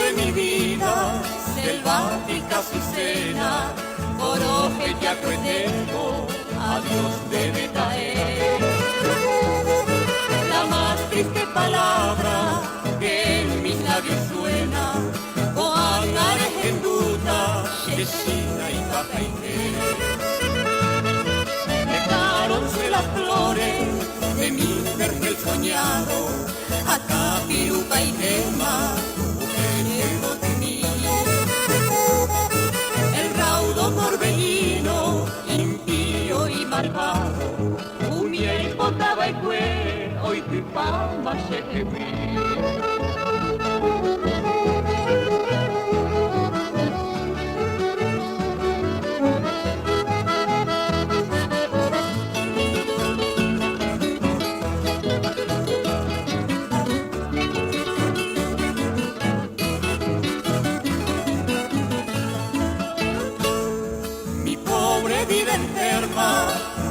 de mi vida, selvática Azucena, coroje ya eterno, adiós debe caer. La más triste palabra que en mis labios suena, Coangares en duda, Yeshina y Cajaité. Dejáronse las flores de mi vergel soñado, acá Pirupa y Gema, mujeres de mí. El raudo torbellino, impío y malvado, Umia y Potaba y Cue, hoy Pipama Shekemi.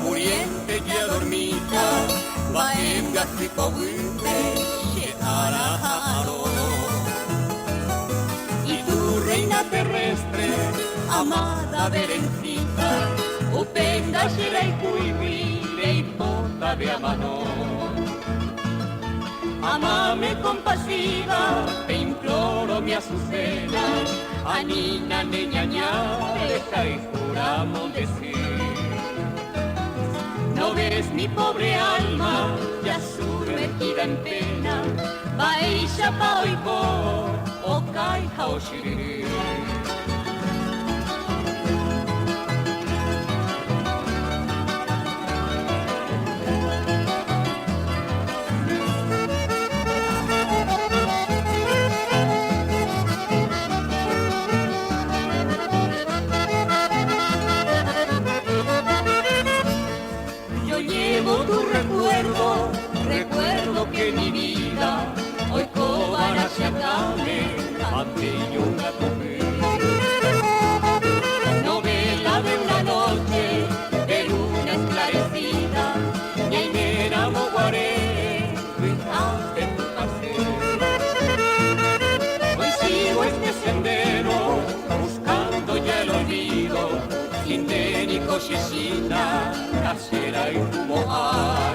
Muriente y adormita, Bajenga y Cohuinte, y tu reina terrestre, amada Berencita, Upenda, Shera y Cuivi, Leipota de Amanón. Amame compasiva, te imploro mi Azucena, Anina, Neñaña, deja y juramos decir. ¿No ves mi pobre alma, ya sumergida en pena? Baisha pa oiko, o kai haoshiri. Recuerdo que mi vida hoy cobra se acabe ante una mujer. Novela de una noche de luna esclarecida, y ahí me enamoré ante tu paseo. Hoy sigo este sendero buscando ya el olvido, sin ni cochecina, casera y rumoar.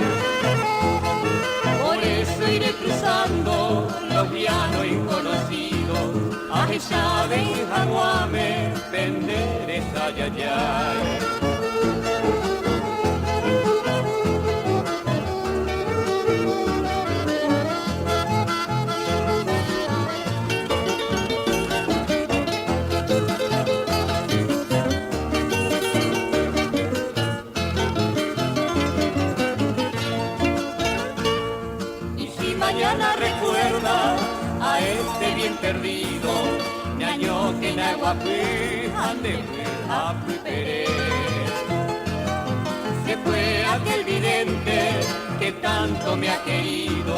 Por eso iré cruzando los llanos inconocidos, a Echave y Jaguame, Penderes, Ayayay. Mañana recuerda a este bien perdido, ñaño que nahuapí, ande a Pérez. Se fue aquel vidente que tanto me ha querido,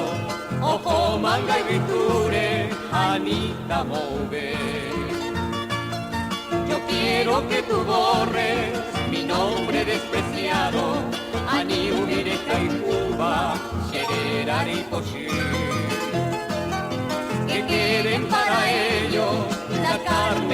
ojo, manga y viture, Anita Mouve. Yo quiero que tú borres mi nombre despreciado, Ani Umireca y Cuba, Xerera y Pochí. Que queden para ellos la carne